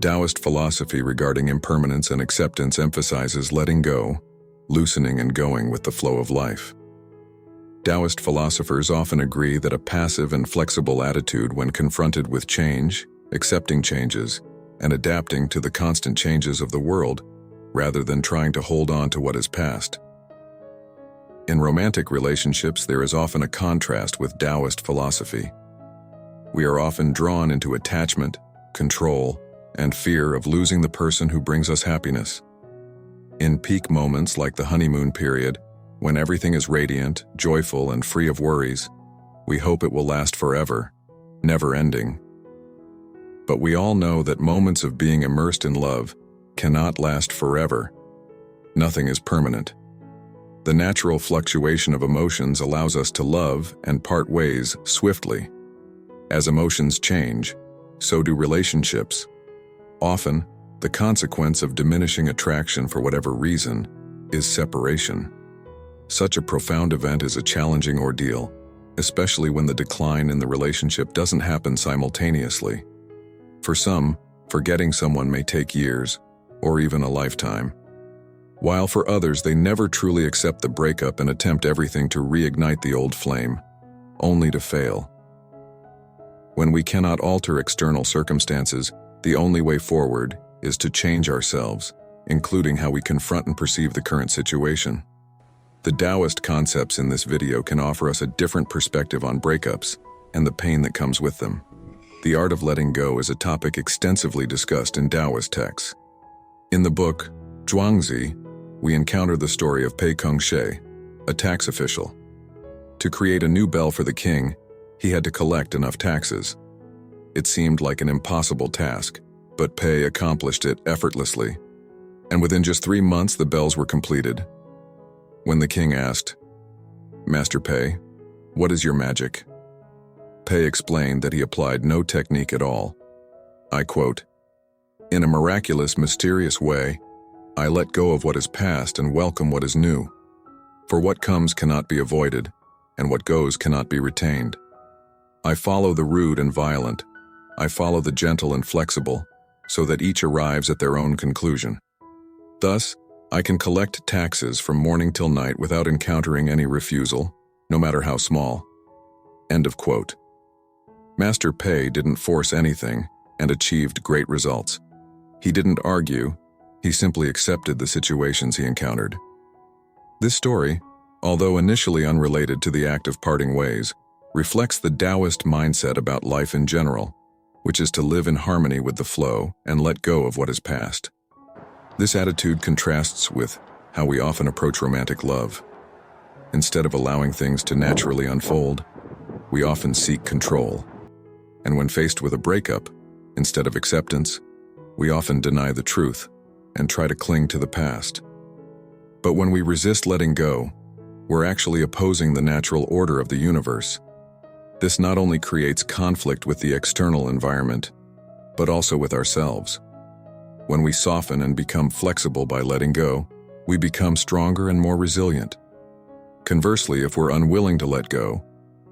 Taoist philosophy regarding impermanence and acceptance emphasizes letting go, loosening and going with the flow of life. Taoist philosophers often agree that a passive and flexible attitude when confronted with change, accepting changes, and adapting to the constant changes of the world, rather than trying to hold on to what is past. In romantic relationships, there is often a contrast with Taoist philosophy. We are often drawn into attachment, control, and fear of losing the person who brings us happiness. In peak moments like the honeymoon period, when everything is radiant, joyful, and free of worries, we hope it will last forever, never ending. But we all know that moments of being immersed in love cannot last forever. Nothing is permanent. The natural fluctuation of emotions allows us to love and part ways swiftly. As emotions change, so do relationships. Often, the consequence of diminishing attraction for whatever reason is separation. Such a profound event is a challenging ordeal, especially when the decline in the relationship doesn't happen simultaneously. For some, forgetting someone may take years, or even a lifetime. While for others, they never truly accept the breakup and attempt everything to reignite the old flame, only to fail. When we cannot alter external circumstances, the only way forward is to change ourselves, including how we confront and perceive the current situation. The Taoist concepts in this video can offer us a different perspective on breakups and the pain that comes with them. The art of letting go is a topic extensively discussed in Taoist texts. In the book, Zhuangzi, we encounter the story of Pei Kongxie, a tax official. To create a new bell for the king, he had to collect enough taxes. It seemed like an impossible task, but Pei accomplished it effortlessly, and within just 3 months the bells were completed. When the king asked, "Master Pei, what is your magic?" Pei explained that he applied no technique at all. I quote, "In a miraculous, mysterious way, I let go of what is past and welcome what is new. For what comes cannot be avoided, and what goes cannot be retained. I follow the rude and violent. I follow the gentle and flexible, so that each arrives at their own conclusion. Thus, I can collect taxes from morning till night without encountering any refusal, no matter how small." End of quote. Master Pei didn't force anything and achieved great results. He didn't argue, he simply accepted the situations he encountered. This story, although initially unrelated to the act of parting ways, reflects the Taoist mindset about life in general, which is to live in harmony with the flow and let go of what is past. This attitude contrasts with how we often approach romantic love. Instead of allowing things to naturally unfold, we often seek control. And when faced with a breakup, instead of acceptance, we often deny the truth and try to cling to the past. But when we resist letting go, we're actually opposing the natural order of the universe. This not only creates conflict with the external environment, but also with ourselves. When we soften and become flexible by letting go, we become stronger and more resilient. Conversely, if we're unwilling to let go,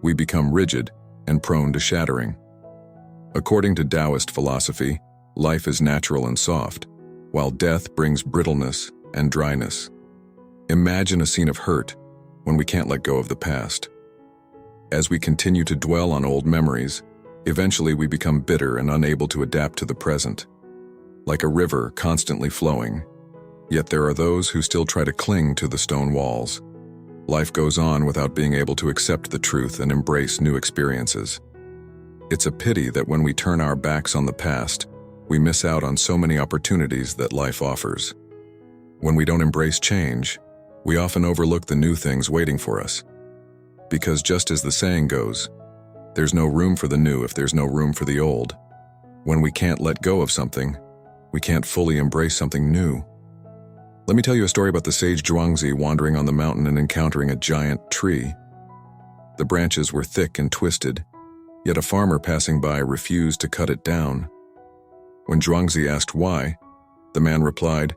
we become rigid and prone to shattering. According to Taoist philosophy, life is natural and soft, while death brings brittleness and dryness. Imagine a scene of hurt when we can't let go of the past. As we continue to dwell on old memories, eventually we become bitter and unable to adapt to the present. Like a river constantly flowing, yet there are those who still try to cling to the stone walls. Life goes on without being able to accept the truth and embrace new experiences. It's a pity that when we turn our backs on the past, we miss out on so many opportunities that life offers. When we don't embrace change, we often overlook the new things waiting for us. Because just as the saying goes, there's no room for the new if there's no room for the old. When we can't let go of something, we can't fully embrace something new. Let me tell you a story about the sage Zhuangzi wandering on the mountain and encountering a giant tree. The branches were thick and twisted, yet a farmer passing by refused to cut it down. When Zhuangzi asked why, the man replied,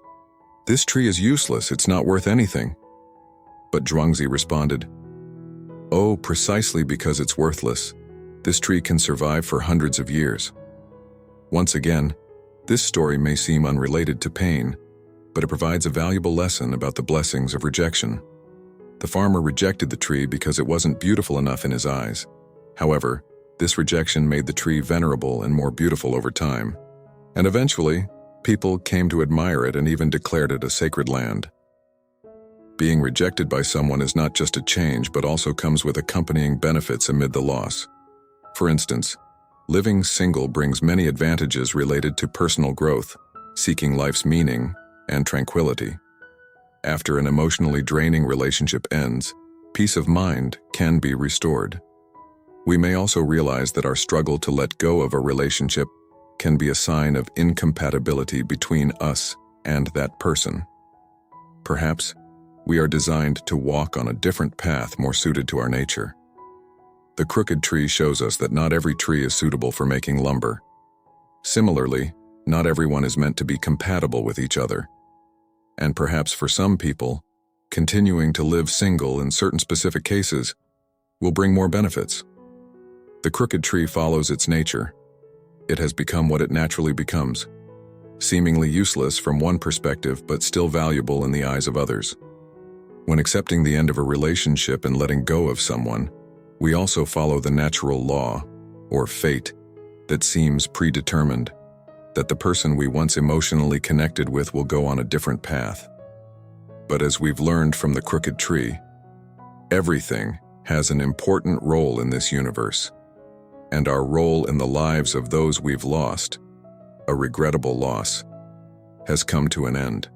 "This tree is useless, it's not worth anything." But Zhuangzi responded, "Oh, precisely because it's worthless, this tree can survive for hundreds of years." Once again, This story may seem unrelated to pain, but it provides a valuable lesson about the blessings of rejection. The farmer rejected the tree because it wasn't beautiful enough in his eyes. However, this rejection made the tree venerable and more beautiful over time. And eventually, people came to admire it and even declared it a sacred land. Being rejected by someone is not just a change, but also comes with accompanying benefits amid the loss. For instance, living single brings many advantages related to personal growth, seeking life's meaning, and tranquility. After an emotionally draining relationship ends, peace of mind can be restored. We may also realize that our struggle to let go of a relationship can be a sign of incompatibility between us and that person. Perhaps we are designed to walk on a different path more suited to our nature. The crooked tree shows us that not every tree is suitable for making lumber. Similarly, not everyone is meant to be compatible with each other. And perhaps for some people, continuing to live single in certain specific cases will bring more benefits. The crooked tree follows its nature. It has become what it naturally becomes, seemingly useless from one perspective but still valuable in the eyes of others. When accepting the end of a relationship and letting go of someone, we also follow the natural law, or fate, that seems predetermined, that the person we once emotionally connected with will go on a different path. But as we've learned from the crooked tree, everything has an important role in this universe, and our role in the lives of those we've lost, a regrettable loss, has come to an end.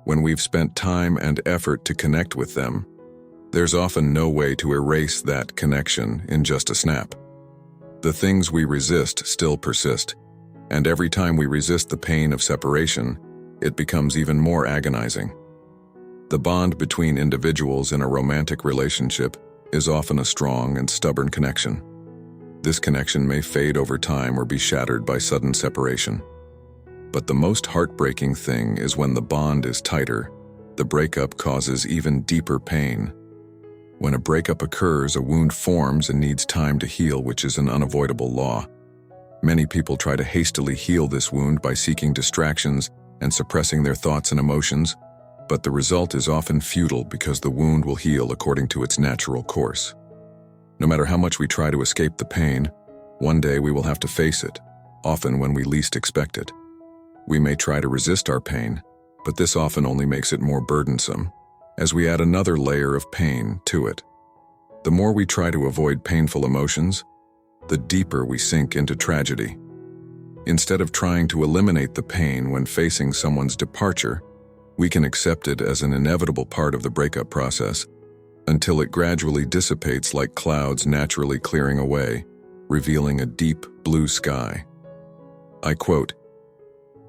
When we've spent time and effort to connect with them, there's often no way to erase that connection in just a snap. The things we resist still persist, and every time we resist the pain of separation, it becomes even more agonizing. The bond between individuals in a romantic relationship is often a strong and stubborn connection. This connection may fade over time or be shattered by sudden separation. But the most heartbreaking thing is when the bond is tighter, the breakup causes even deeper pain. When a breakup occurs, a wound forms and needs time to heal, which is an unavoidable law. Many people try to hastily heal this wound by seeking distractions and suppressing their thoughts and emotions, but the result is often futile because the wound will heal according to its natural course. No matter how much we try to escape the pain, one day we will have to face it, often when we least expect it. We may try to resist our pain, but this often only makes it more burdensome, as we add another layer of pain to it. The more we try to avoid painful emotions, the deeper we sink into tragedy. Instead of trying to eliminate the pain when facing someone's departure, we can accept it as an inevitable part of the breakup process until it gradually dissipates like clouds naturally clearing away, revealing a deep blue sky. I quote,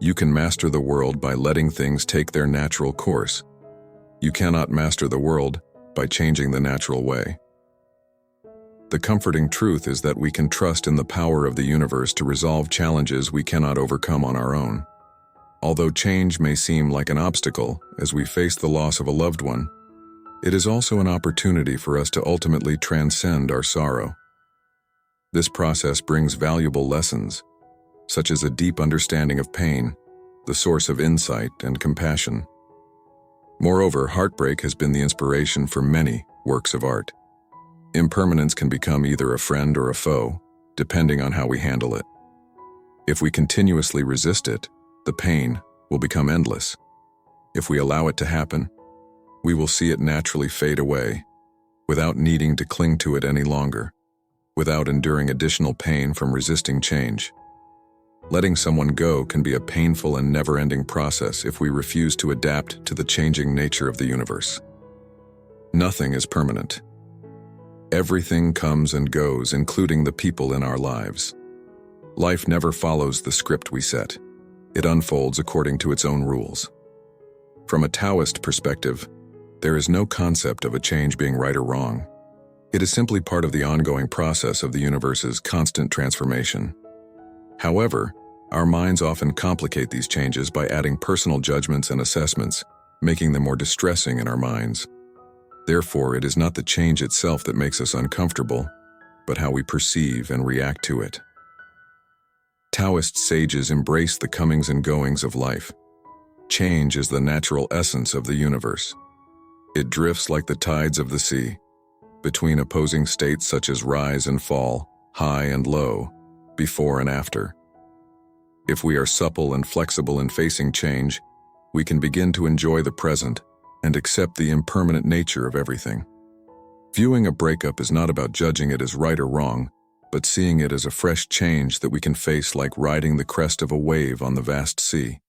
"You can master the world by letting things take their natural course. You cannot master the world by changing the natural way." The comforting truth is that we can trust in the power of the universe to resolve challenges we cannot overcome on our own. Although change may seem like an obstacle as we face the loss of a loved one, it is also an opportunity for us to ultimately transcend our sorrow. This process brings valuable lessons, such as a deep understanding of pain, the source of insight and compassion. Moreover, heartbreak has been the inspiration for many works of art. Impermanence can become either a friend or a foe, depending on how we handle it. If we continuously resist it, the pain will become endless. If we allow it to happen, we will see it naturally fade away, without needing to cling to it any longer, without enduring additional pain from resisting change. Letting someone go can be a painful and never-ending process if we refuse to adapt to the changing nature of the universe. Nothing is permanent. Everything comes and goes, including the people in our lives. Life never follows the script we set. It unfolds according to its own rules. From a Taoist perspective, there is no concept of a change being right or wrong. It is simply part of the ongoing process of the universe's constant transformation. However, our minds often complicate these changes by adding personal judgments and assessments, making them more distressing in our minds. Therefore, it is not the change itself that makes us uncomfortable, but how we perceive and react to it. Taoist sages embrace the comings and goings of life. Change is the natural essence of the universe. It drifts like the tides of the sea, between opposing states such as rise and fall, high and low, before and after. If we are supple and flexible in facing change, we can begin to enjoy the present and accept the impermanent nature of everything. Viewing a breakup is not about judging it as right or wrong, but seeing it as a fresh change that we can face like riding the crest of a wave on the vast sea.